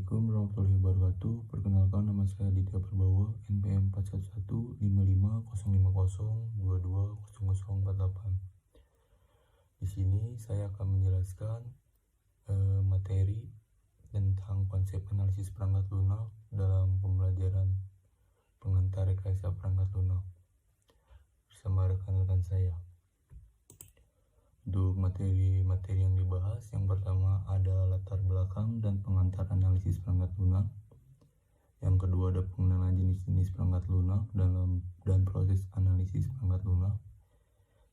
Assalamualaikum warahmatullahi wabarakatuh. Perkenalkan, nama saya Aditya Prabowo, NPM 411550500220048. Di sini saya akan menjelaskan materi tentang konsep analisis perangkat lunak dalam pembelajaran pengantar rekayasa perangkat lunak bersama rekan-rekan saya. Untuk materi-materi yang dibahas, yang pertama ada latar belakang dan pengantar analisis perangkat lunak. Yang kedua ada pengenalan jenis-jenis perangkat lunak dan proses analisis perangkat lunak.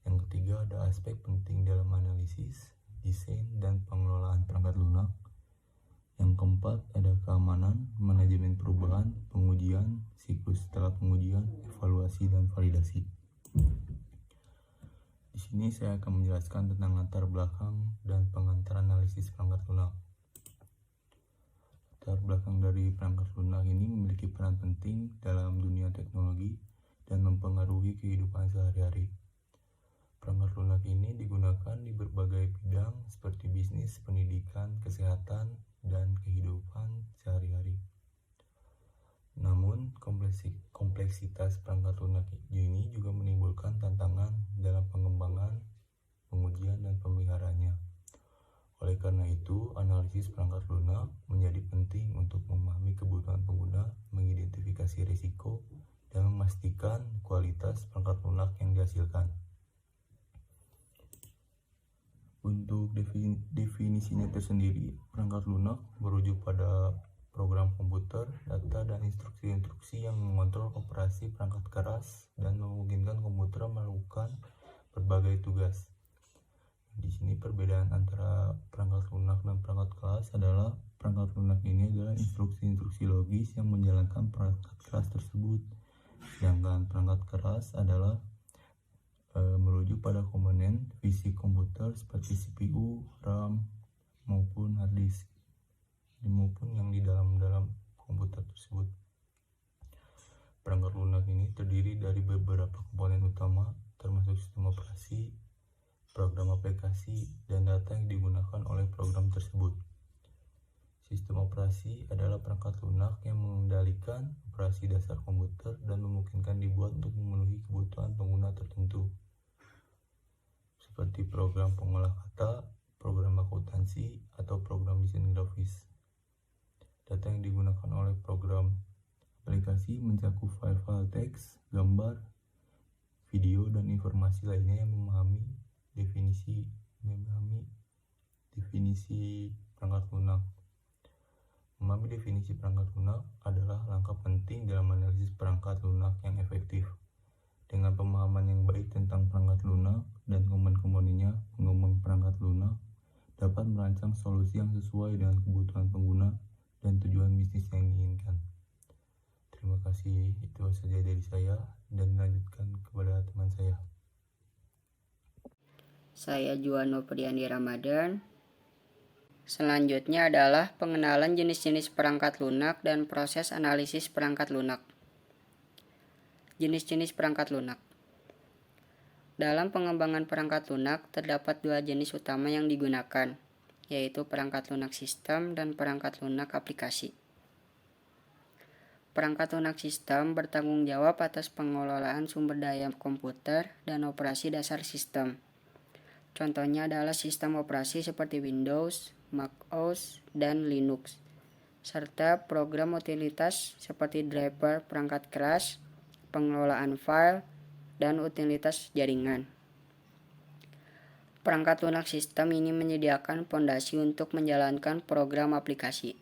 Yang ketiga ada aspek penting dalam analisis, desain, dan pengelolaan perangkat lunak. Yang keempat ada keamanan, manajemen perubahan, pengujian, siklus setelah pengujian, evaluasi, dan validasi. Di sini saya akan menjelaskan tentang latar belakang dan pengantar analisis perangkat lunak. Latar belakang dari perangkat lunak ini memiliki peran penting dalam dunia teknologi dan mempengaruhi kehidupan sehari-hari. Perangkat lunak ini digunakan di berbagai bidang seperti bisnis, pendidikan, kesehatan, dan kehidupan sehari-hari. Namun, kompleksitas perangkat lunak ini juga menimbulkan tantangan dalam pengembangan, pengujian, dan pemeliharaannya. Oleh karena itu, analisis perangkat lunak menjadi penting untuk memahami kebutuhan pengguna, mengidentifikasi risiko, dan memastikan kualitas perangkat lunak yang dihasilkan. Untuk definisinya tersendiri, perangkat lunak merujuk pada program komputer, data, dan instruksi-instruksi yang mengontrol operasi perangkat keras dan memungkinkan komputer melakukan berbagai tugas. Di sini perbedaan antara perangkat lunak dan perangkat keras adalah perangkat lunak ini adalah instruksi-instruksi logis yang menjalankan perangkat keras tersebut, sedangkan perangkat keras adalah merujuk pada komponen fisik komputer seperti CPU, RAM, maupun hard disk, maupun yang di dalam komputer tersebut. Perangkat lunak ini terdiri dari beberapa komponen utama, termasuk sistem operasi, program aplikasi, dan data yang digunakan oleh program tersebut. Sistem operasi adalah perangkat lunak yang mengendalikan operasi dasar komputer dan memungkinkan dibuat untuk memenuhi kebutuhan pengguna tertentu, seperti program pengolah kata, program akuntansi, atau program desain grafis. Data yang digunakan oleh program aplikasi mencakup file-file teks, gambar, video, dan informasi lainnya yang memahami definisi perangkat lunak. Memahami definisi perangkat lunak adalah langkah penting dalam analisis perangkat lunak yang efektif. Dengan pemahaman yang baik tentang perangkat lunak dan komponen-komponennya, pengembang perangkat lunak dapat merancang solusi yang sesuai dengan kebutuhan pengguna dan tujuan bisnis yang diinginkan. Terima kasih, itu saja dari saya, dan dilanjutkan kepada teman saya. Saya Juwano Priandi Ramadan. Selanjutnya adalah pengenalan jenis-jenis perangkat lunak dan proses analisis perangkat lunak. Jenis-jenis perangkat lunak. Dalam pengembangan perangkat lunak terdapat dua jenis utama yang digunakan, yaitu perangkat lunak sistem dan perangkat lunak aplikasi. Perangkat lunak sistem bertanggung jawab atas pengelolaan sumber daya komputer dan operasi dasar sistem. Contohnya adalah sistem operasi seperti Windows, Mac OS, dan Linux, serta program utilitas seperti driver perangkat keras, pengelolaan file, dan utilitas jaringan. Perangkat lunak sistem ini menyediakan fondasi untuk menjalankan program aplikasi.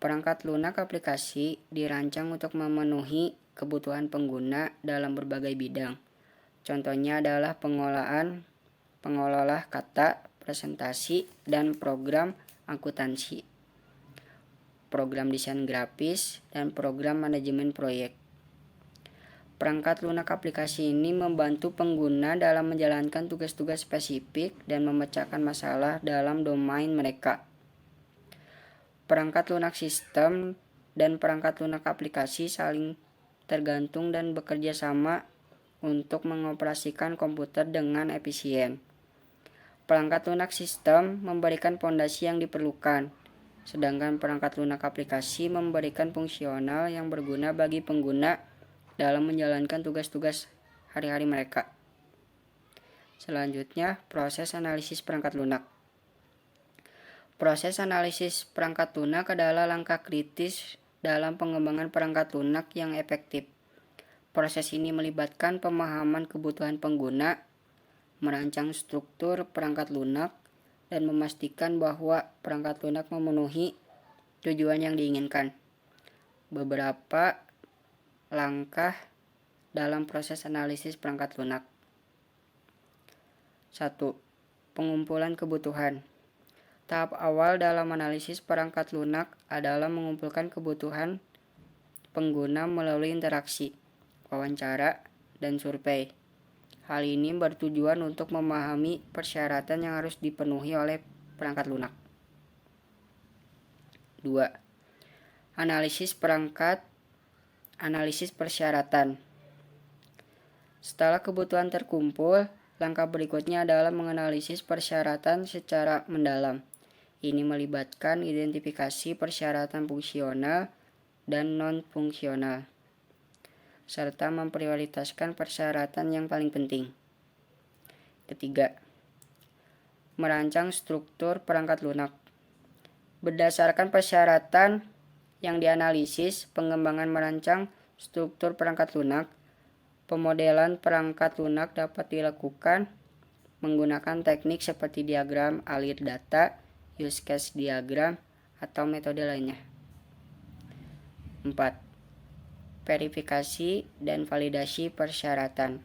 Perangkat lunak aplikasi dirancang untuk memenuhi kebutuhan pengguna dalam berbagai bidang. Contohnya adalah pengolah kata, presentasi, dan program akuntansi, program desain grafis, dan program manajemen proyek. Perangkat lunak aplikasi ini membantu pengguna dalam menjalankan tugas-tugas spesifik dan memecahkan masalah dalam domain mereka. Perangkat lunak sistem dan perangkat lunak aplikasi saling tergantung dan bekerja sama untuk mengoperasikan komputer dengan efisien. Perangkat lunak sistem memberikan fondasi yang diperlukan, sedangkan perangkat lunak aplikasi memberikan fungsional yang berguna bagi pengguna dalam menjalankan tugas-tugas hari-hari mereka. Selanjutnya, proses analisis perangkat lunak. Proses analisis perangkat lunak adalah langkah kritis dalam pengembangan perangkat lunak yang efektif. Proses ini melibatkan pemahaman kebutuhan pengguna, merancang struktur perangkat lunak, dan memastikan bahwa perangkat lunak memenuhi tujuan yang diinginkan. Beberapa langkah dalam proses analisis perangkat lunak. 1. Pengumpulan kebutuhan. Tahap awal dalam analisis perangkat lunak adalah mengumpulkan kebutuhan pengguna melalui interaksi, wawancara, dan survei. Hal ini bertujuan untuk memahami persyaratan yang harus dipenuhi oleh perangkat lunak. 2. Analisis persyaratan. Setelah kebutuhan terkumpul, langkah berikutnya adalah menganalisis persyaratan secara mendalam. Ini melibatkan identifikasi persyaratan fungsional dan non-fungsional, serta memprioritaskan persyaratan yang paling penting. 3. Merancang struktur perangkat lunak. Berdasarkan persyaratan yang dianalisis, pengembangan merancang struktur perangkat lunak. Pemodelan perangkat lunak dapat dilakukan menggunakan teknik seperti diagram alir data, use case diagram, atau metode lainnya. 4. Verifikasi dan validasi persyaratan.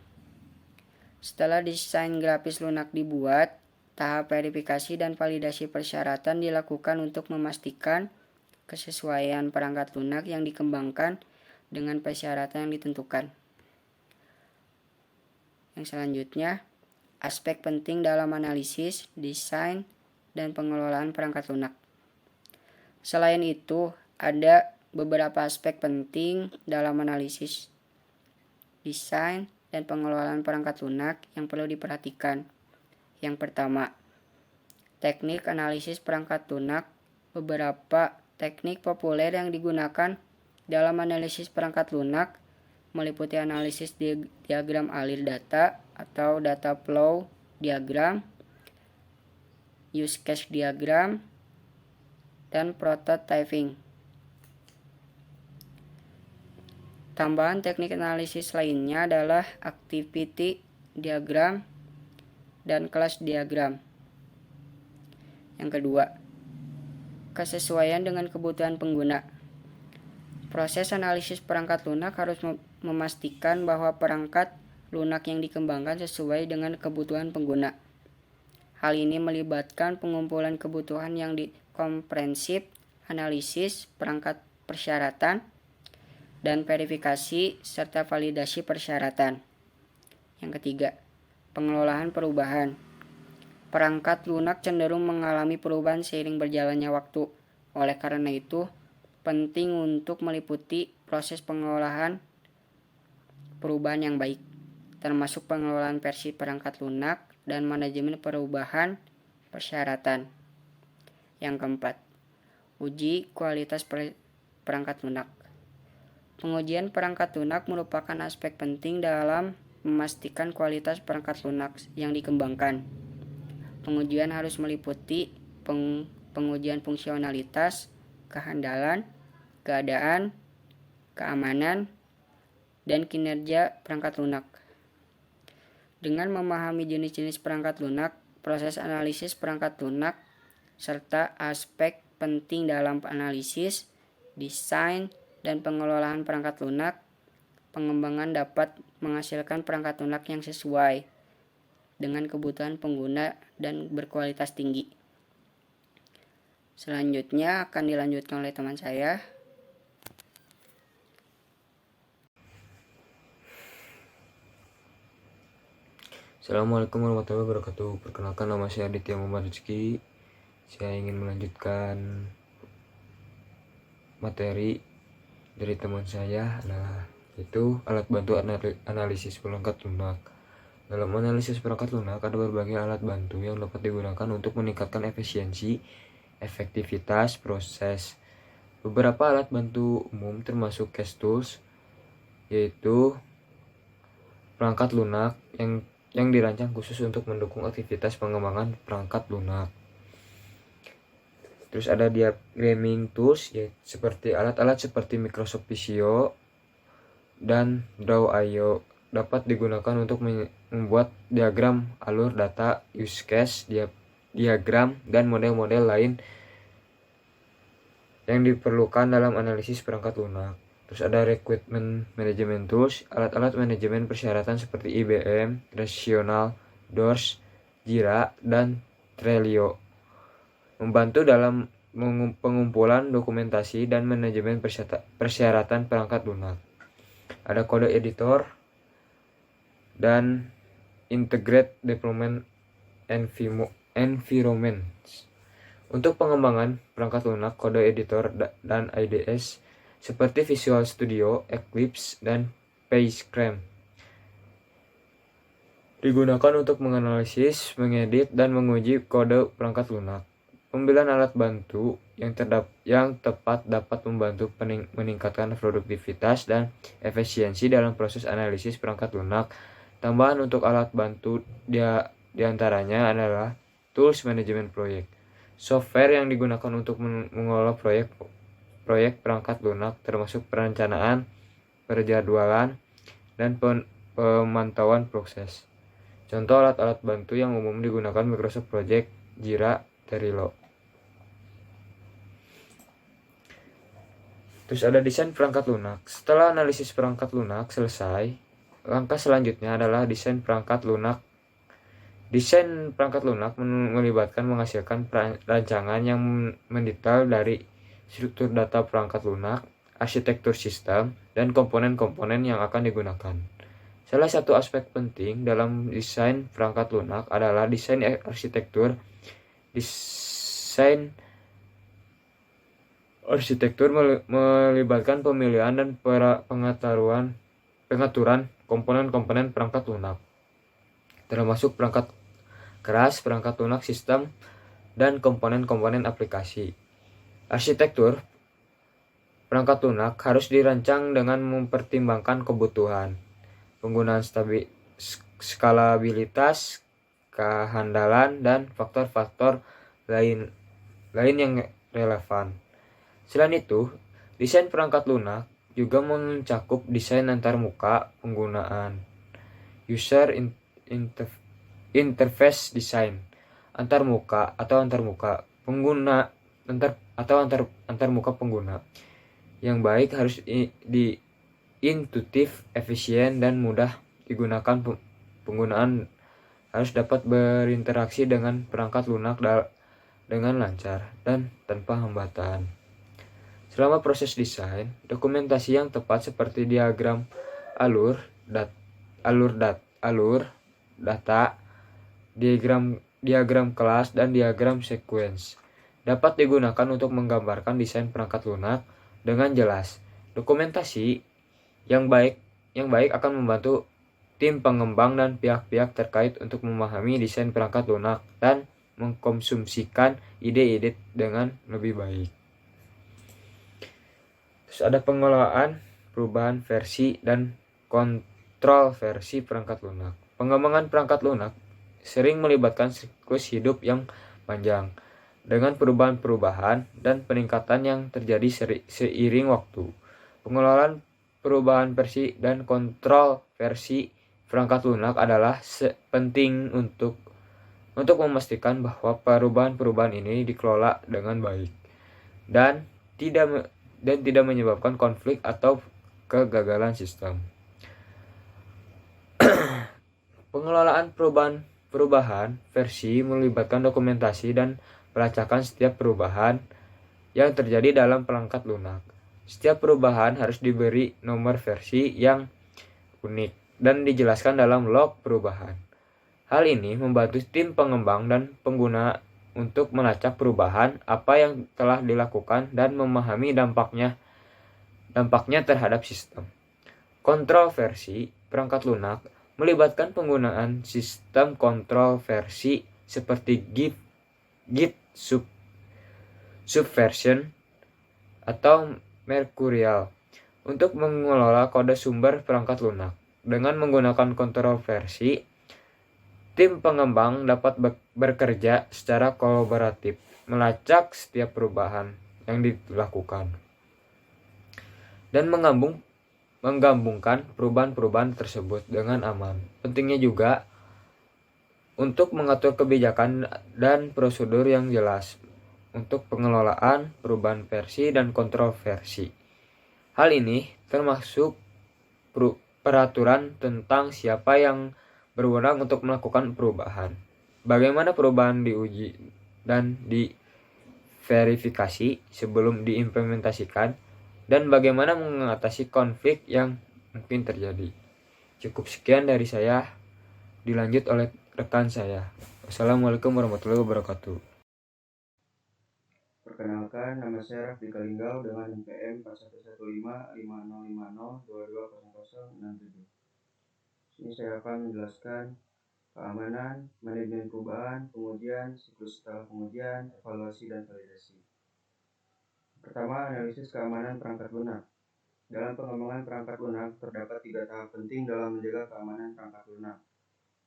Setelah desain grafis lunak dibuat, tahap verifikasi dan validasi persyaratan dilakukan untuk memastikan kesesuaian perangkat lunak yang dikembangkan dengan persyaratan yang ditentukan. Yang selanjutnya, aspek penting dalam analisis, desain, dan pengelolaan perangkat lunak. Selain itu, ada beberapa aspek penting dalam analisis, desain, dan pengelolaan perangkat lunak yang perlu diperhatikan. Yang pertama, teknik analisis perangkat lunak. Beberapa teknik populer yang digunakan dalam analisis perangkat lunak meliputi analisis diagram alir data atau data flow diagram, use case diagram, dan prototyping. Tambahan teknik analisis lainnya adalah activity diagram dan class diagram. Yang kedua, kesesuaian dengan kebutuhan pengguna. Proses analisis perangkat lunak harus memastikan bahwa perangkat lunak yang dikembangkan sesuai dengan kebutuhan pengguna. Hal ini melibatkan pengumpulan kebutuhan yang komprehensif, analisis perangkat persyaratan, dan verifikasi serta validasi persyaratan. Yang ketiga, pengelolaan perubahan. Perangkat lunak cenderung mengalami perubahan seiring berjalannya waktu. Oleh karena itu, penting untuk meliputi proses pengelolaan perubahan yang baik, termasuk pengelolaan versi perangkat lunak dan manajemen perubahan persyaratan. Yang keempat, uji kualitas perangkat lunak. Pengujian perangkat lunak merupakan aspek penting dalam memastikan kualitas perangkat lunak yang dikembangkan. Pengujian harus meliputi pengujian fungsionalitas, kehandalan, keadaan, keamanan, dan kinerja perangkat lunak. Dengan memahami jenis-jenis perangkat lunak, proses analisis perangkat lunak, serta aspek penting dalam analisis, desain, dan pengelolaan perangkat lunak, pengembangan dapat menghasilkan perangkat lunak yang sesuai dengan kebutuhan pengguna dan berkualitas tinggi. Selanjutnya akan dilanjutkan oleh teman saya. Assalamualaikum warahmatullahi wabarakatuh. Perkenalkan, nama saya Aditya Muhammad Rizky. Saya ingin melanjutkan materi dari teman saya, yaitu alat bantu analisis perangkat lunak. Dalam analisis perangkat lunak ada berbagai alat bantu yang dapat digunakan untuk meningkatkan efisiensi efektivitas proses. Beberapa alat bantu umum termasuk case tools, yaitu perangkat lunak yang dirancang khusus untuk mendukung aktivitas pengembangan perangkat lunak. Terus ada diagramming tools, seperti alat-alat seperti Microsoft Visio dan Draw.io dapat digunakan untuk membuat diagram alur data, use case, diagram, dan model-model lain yang diperlukan dalam analisis perangkat lunak. Terus ada requirement management tools, alat-alat manajemen persyaratan seperti IBM, Rational, Doors, Jira, dan Trello. Membantu dalam pengumpulan dokumentasi dan manajemen persyaratan perangkat lunak. Ada kode editor dan integrate deployment environments. Untuk pengembangan perangkat lunak, kode editor dan IDS seperti Visual Studio, Eclipse, dan Basecamp digunakan untuk menganalisis, mengedit, dan menguji kode perangkat lunak. Pemilihan alat bantu yang tepat dapat membantu meningkatkan produktivitas dan efisiensi dalam proses analisis perangkat lunak. Tambahan untuk alat bantu diantaranya adalah tools manajemen proyek. Software yang digunakan untuk mengelola proyek perangkat lunak termasuk perencanaan, perjadwalan, dan pemantauan proses. Contoh alat-alat bantu yang umum digunakan Microsoft Project, Jira, Trello. Terus ada desain perangkat lunak. Setelah analisis perangkat lunak selesai, langkah selanjutnya adalah desain perangkat lunak. Desain perangkat lunak melibatkan menghasilkan rancangan yang mendetail dari struktur data perangkat lunak, arsitektur sistem, dan komponen-komponen yang akan digunakan. Salah satu aspek penting dalam desain perangkat lunak adalah desain arsitektur. Desain arsitektur melibatkan pemilihan dan pengaturan komponen-komponen perangkat lunak, termasuk perangkat keras, perangkat lunak sistem, dan komponen-komponen aplikasi. Arsitektur perangkat lunak harus dirancang dengan mempertimbangkan kebutuhan, penggunaan skalabilitas, kehandalan, dan faktor-faktor lain yang relevan. Selain itu, desain perangkat lunak juga mencakup desain antarmuka penggunaan, user interface design, antarmuka pengguna antarmuka pengguna yang baik harus intuitif, efisien, dan mudah digunakan. Penggunaan harus dapat berinteraksi dengan perangkat lunak dengan lancar dan tanpa hambatan. Selama proses desain, dokumentasi yang tepat seperti diagram alur data, diagram kelas, dan diagram sequence dapat digunakan untuk menggambarkan desain perangkat lunak dengan jelas. Dokumentasi yang baik akan membantu tim pengembang dan pihak-pihak terkait untuk memahami desain perangkat lunak dan mengkonsumsikan ide-ide dengan lebih baik. Terus ada pengelolaan, perubahan versi, dan kontrol versi perangkat lunak. Pengembangan perangkat lunak sering melibatkan siklus hidup yang panjang, dengan perubahan-perubahan dan peningkatan yang terjadi seiring waktu. Pengelolaan perubahan versi dan kontrol versi perangkat lunak adalah penting untuk memastikan bahwa perubahan-perubahan ini dikelola dengan baik dan tidak menyebabkan konflik atau kegagalan sistem. Pengelolaan perubahan versi melibatkan dokumentasi dan pelacakan setiap perubahan yang terjadi dalam perangkat lunak. Setiap perubahan harus diberi nomor versi yang unik dan dijelaskan dalam log perubahan. Hal ini membantu tim pengembang dan pengguna untuk melacak perubahan apa yang telah dilakukan dan memahami dampaknya terhadap sistem. Kontrol versi perangkat lunak melibatkan penggunaan sistem kontrol versi seperti Git subversion, atau mercurial untuk mengelola kode sumber perangkat lunak. Dengan menggunakan kontrol versi, tim pengembang dapat bekerja secara kolaboratif, melacak setiap perubahan yang dilakukan, dan menggabungkan perubahan-perubahan tersebut dengan aman. Pentingnya juga untuk mengatur kebijakan dan prosedur yang jelas untuk pengelolaan perubahan versi dan kontrol versi. Hal ini termasuk peraturan tentang siapa yang berwenang untuk melakukan perubahan, bagaimana perubahan diuji dan diverifikasi sebelum diimplementasikan, dan bagaimana mengatasi konflik yang mungkin terjadi. Cukup sekian dari saya, dilanjut oleh rekan saya. Wassalamualaikum warahmatullahi wabarakatuh. Perkenalkan, nama saya Raffi Kalinggau dengan NPM 41155050220067. Ini saya akan menjelaskan keamanan, manajemen perubahan, pengujian, siklus setelah pengujian, evaluasi, dan validasi. Pertama, analisis keamanan perangkat lunak. Dalam pengembangan perangkat lunak, terdapat 3 tahap penting dalam menjaga keamanan perangkat lunak,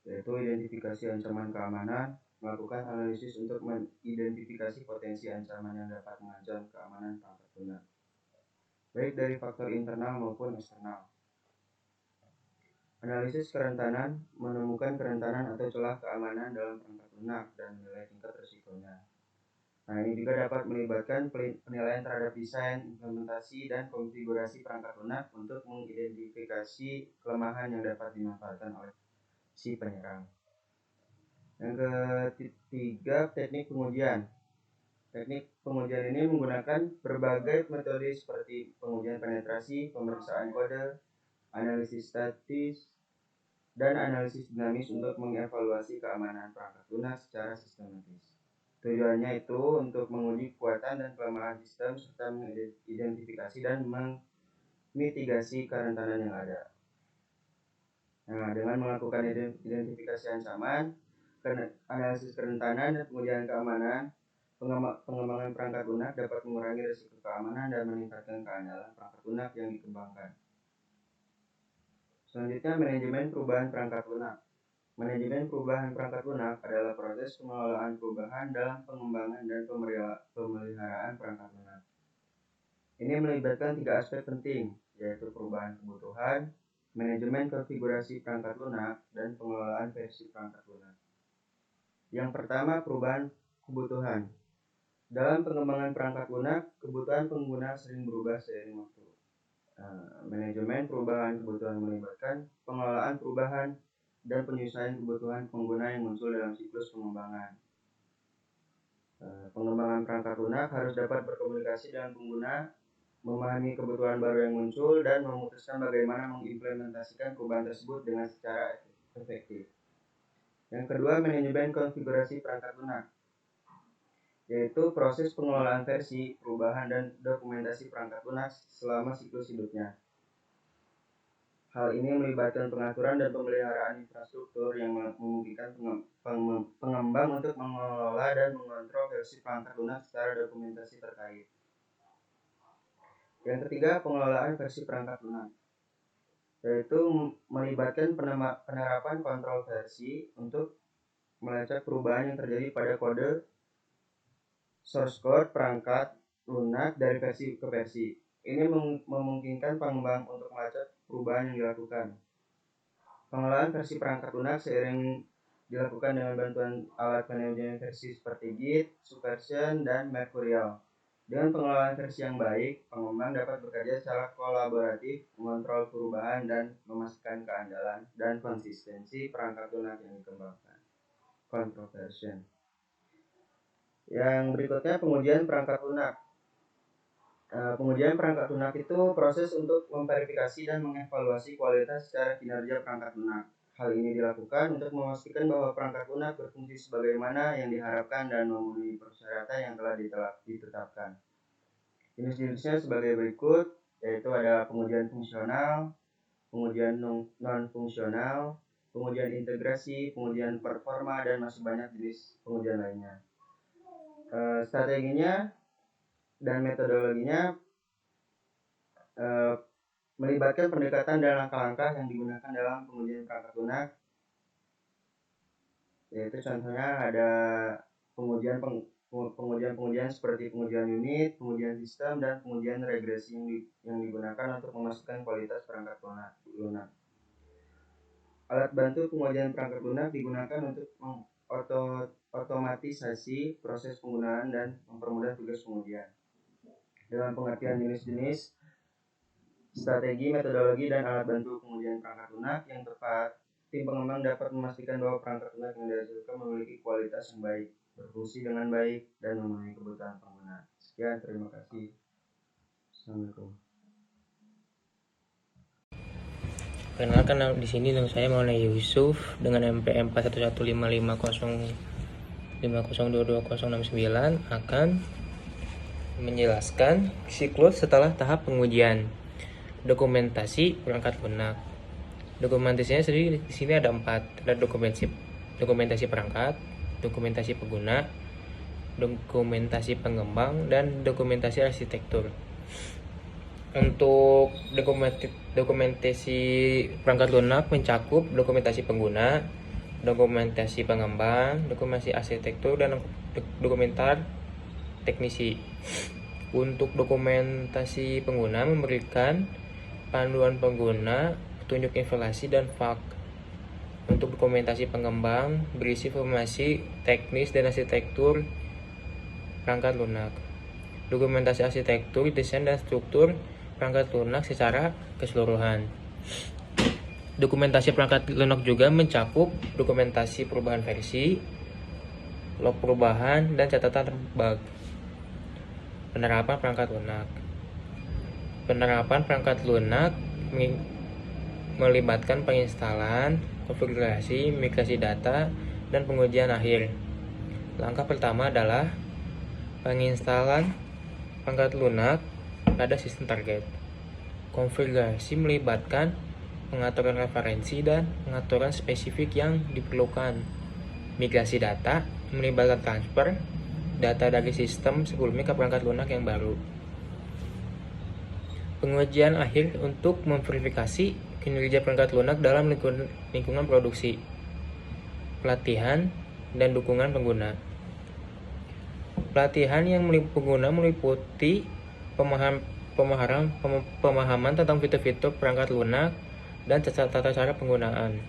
yaitu identifikasi ancaman keamanan, melakukan analisis untuk mengidentifikasi potensi ancaman yang dapat mengancam keamanan perangkat lunak, baik dari faktor internal maupun eksternal. Analisis kerentanan, menemukan kerentanan atau celah keamanan dalam perangkat lunak dan menilai tingkat risikonya. Nah, ini juga dapat melibatkan penilaian terhadap desain, implementasi, dan konfigurasi perangkat lunak untuk mengidentifikasi kelemahan yang dapat dimanfaatkan oleh si penyerang. Yang ketiga, teknik pengujian. Teknik pengujian ini menggunakan berbagai metode seperti pengujian penetrasi, pemeriksaan kode, analisis statis, dan analisis dinamis untuk mengevaluasi keamanan perangkat lunak secara sistematis. Tujuannya itu untuk menguji kekuatan dan kelemahan sistem serta mengidentifikasi dan memitigasi kerentanan yang ada. Nah, dengan melakukan identifikasi ancaman, analisis kerentanan, dan pengujian keamanan, pengembangan perangkat lunak dapat mengurangi risiko keamanan dan meningkatkan keandalan perangkat lunak yang dikembangkan. Selanjutnya, manajemen perubahan perangkat lunak. Manajemen perubahan perangkat lunak adalah proses pengelolaan perubahan dalam pengembangan dan pemeliharaan perangkat lunak. Ini melibatkan 3 aspek penting, yaitu perubahan kebutuhan, manajemen konfigurasi perangkat lunak, dan pengelolaan versi perangkat lunak. Yang pertama, perubahan kebutuhan. Dalam pengembangan perangkat lunak, kebutuhan pengguna sering berubah seiring waktu. Manajemen perubahan kebutuhan melibatkan pengelolaan perubahan dan penyesuaian kebutuhan pengguna yang muncul dalam siklus pengembangan. Pengembangan perangkat lunak harus dapat berkomunikasi dengan pengguna, memahami kebutuhan baru yang muncul, dan memutuskan bagaimana mengimplementasikan perubahan tersebut dengan secara efektif. Yang kedua, manajemen konfigurasi perangkat lunak, yaitu proses pengelolaan versi, perubahan, dan dokumentasi perangkat lunak selama siklus hidupnya. Hal ini melibatkan pengaturan dan pemeliharaan infrastruktur yang memungkinkan pengembang untuk mengelola dan mengontrol versi perangkat lunak secara dokumentasi terkait. Yang ketiga, pengelolaan versi perangkat lunak, yaitu melibatkan penerapan kontrol versi untuk melacak perubahan yang terjadi pada kode source code perangkat lunak dari versi ke versi. Ini memungkinkan pengembang untuk melacak perubahan yang dilakukan. Pengelolaan versi perangkat lunak seiring dilakukan dengan bantuan alat manajemen versi seperti Git, Subversion, dan Mercurial. Dengan pengelolaan versi yang baik, pengembang dapat bekerja secara kolaboratif, mengontrol perubahan, dan memastikan keandalan dan konsistensi perangkat lunak yang dikembangkan. Control version. Yang berikutnya, pengujian perangkat lunak. Pengujian perangkat lunak itu proses untuk memverifikasi dan mengevaluasi kualitas secara kinerja perangkat lunak. Hal ini dilakukan untuk memastikan bahwa perangkat lunak berfungsi sebagaimana yang diharapkan dan memenuhi persyaratan yang telah ditetapkan. Jenis-jenisnya sebagai berikut, yaitu ada pengujian fungsional, pengujian non-fungsional, pengujian integrasi, pengujian performa, dan masih banyak jenis pengujian lainnya. Strateginya dan metodologinya melibatkan pendekatan dan langkah-langkah yang digunakan dalam pengujian perangkat lunak, yaitu contohnya ada pengujian seperti pengujian unit, pengujian sistem, dan pengujian regresi yang digunakan untuk memastikan kualitas perangkat lunak. Alat bantu pengujian perangkat lunak digunakan untuk otomatisasi proses penggunaan dan mempermudah tugas pengujian. Dalam pengertian jenis-jenis, strategi, metodologi, dan alat bantu pengujian perangkat lunak yang tepat, tim pengembang dapat memastikan bahwa perangkat lunak yang dihasilkan memiliki kualitas yang baik, berfungsi dengan baik, dan memenuhi kebutuhan pengguna. Sekian, terima kasih. Assalamualaikum. Perkenalkan, di sini nama saya Maulana Yusuf dengan NPM 41155050220069 akan menjelaskan siklus setelah tahap pengujian. Dokumentasi perangkat lunak. Dokumentasinya sendiri di sini ada 4. Ada dokumentasi perangkat, dokumentasi pengguna, dokumentasi pengembang, dan dokumentasi arsitektur. Untuk dokumentasi perangkat lunak mencakup dokumentasi pengguna, dokumentasi pengembang, dokumentasi arsitektur, dan dokumentar teknisi. Untuk dokumentasi pengguna memberikan panduan pengguna, petunjuk instalasi, dan FAQ. Untuk dokumentasi pengembang berisi informasi teknis dan arsitektur perangkat lunak. Dokumentasi arsitektur, desain, dan struktur perangkat lunak secara keseluruhan. Dokumentasi perangkat lunak juga mencakup dokumentasi perubahan versi, log perubahan, dan catatan bug. Penerapan perangkat lunak. Penerapan perangkat lunak melibatkan penginstalan, konfigurasi, migrasi data, dan pengujian akhir. Langkah pertama adalah penginstalan perangkat lunak pada sistem target. Konfigurasi melibatkan pengaturan referensi dan pengaturan spesifik yang diperlukan. Migrasi data melibatkan transfer data dari sistem sebelumnya ke perangkat lunak yang baru. Pengujian akhir untuk memverifikasi kinerja perangkat lunak dalam lingkungan produksi. Pelatihan dan dukungan pengguna. Pelatihan yang pengguna meliputi pemahaman tentang fitur-fitur perangkat lunak dan tata cara penggunaan.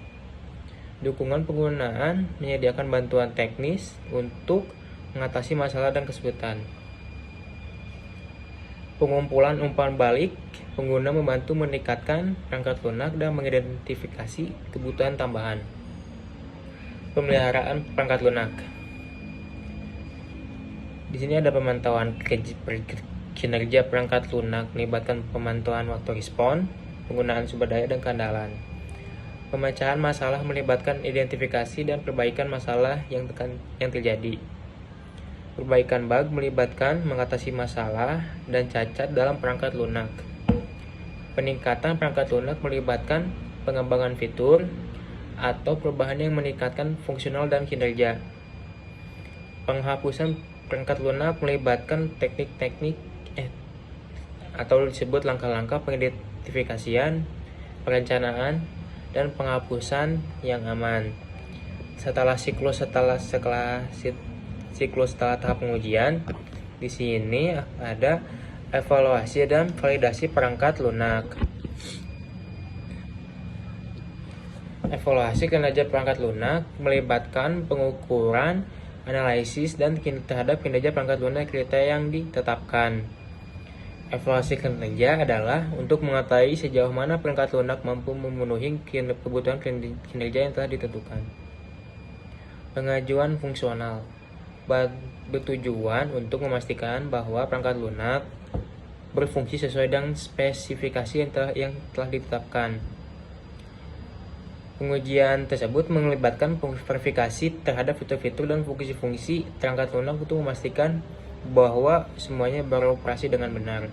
Dukungan penggunaan menyediakan bantuan teknis untuk mengatasi masalah dan kesulitan. Pengumpulan umpan balik, pengguna membantu meningkatkan perangkat lunak dan mengidentifikasi kebutuhan tambahan. Pemeliharaan perangkat lunak. Di sini ada pemantauan kinerja perangkat lunak melibatkan pemantauan waktu respon, penggunaan sumber daya, dan keandalan. Pemecahan masalah melibatkan identifikasi dan perbaikan masalah yang terjadi. Perbaikan bug melibatkan mengatasi masalah dan cacat dalam perangkat lunak. Peningkatan perangkat lunak melibatkan pengembangan fitur atau perubahan yang meningkatkan fungsional dan kinerja. Penghapusan perangkat lunak melibatkan teknik-teknik atau disebut langkah-langkah pengidentifikasian, perencanaan, dan penghapusan yang aman. Setelah tahap pengujian, di sini ada evaluasi dan validasi perangkat lunak. Evaluasi kinerja perangkat lunak melibatkan pengukuran, analisis, dan terhadap kinerja perangkat lunak kriteria yang ditetapkan. Evaluasi kinerja adalah untuk mengetahui sejauh mana perangkat lunak mampu memenuhi kebutuhan kinerja yang telah ditentukan. Pengajuan fungsional bertujuan untuk memastikan bahwa perangkat lunak berfungsi sesuai dengan spesifikasi yang telah ditetapkan. Pengujian tersebut melibatkan verifikasi terhadap fitur-fitur dan fungsi-fungsi perangkat lunak untuk memastikan bahwa semuanya beroperasi dengan benar.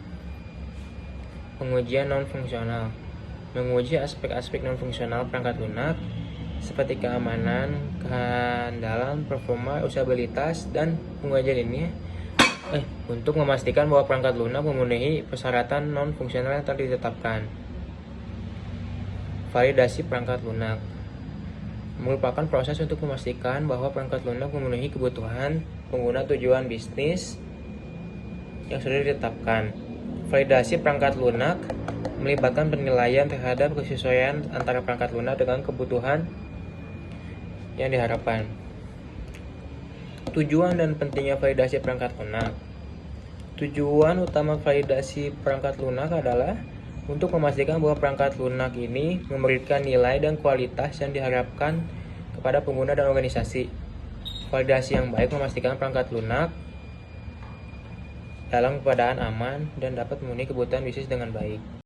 Pengujian non-fungsional menguji aspek-aspek non-fungsional perangkat lunak seperti keamanan, keandalan, performa, usabilitas, dan pengujian ini untuk memastikan bahwa perangkat lunak memenuhi persyaratan non-fungsional yang telah ditetapkan. Validasi perangkat lunak merupakan proses untuk memastikan bahwa perangkat lunak memenuhi kebutuhan pengguna tujuan bisnis yang sudah ditetapkan. Validasi perangkat lunak melibatkan penilaian terhadap kesesuaian antara perangkat lunak dengan kebutuhan yang diharapkan. Tujuan dan pentingnya validasi perangkat lunak. Tujuan utama validasi perangkat lunak adalah untuk memastikan bahwa perangkat lunak ini memberikan nilai dan kualitas yang diharapkan kepada pengguna dan organisasi. Validasi yang baik memastikan perangkat lunak dalam keadaan aman dan dapat memenuhi kebutuhan bisnis dengan baik.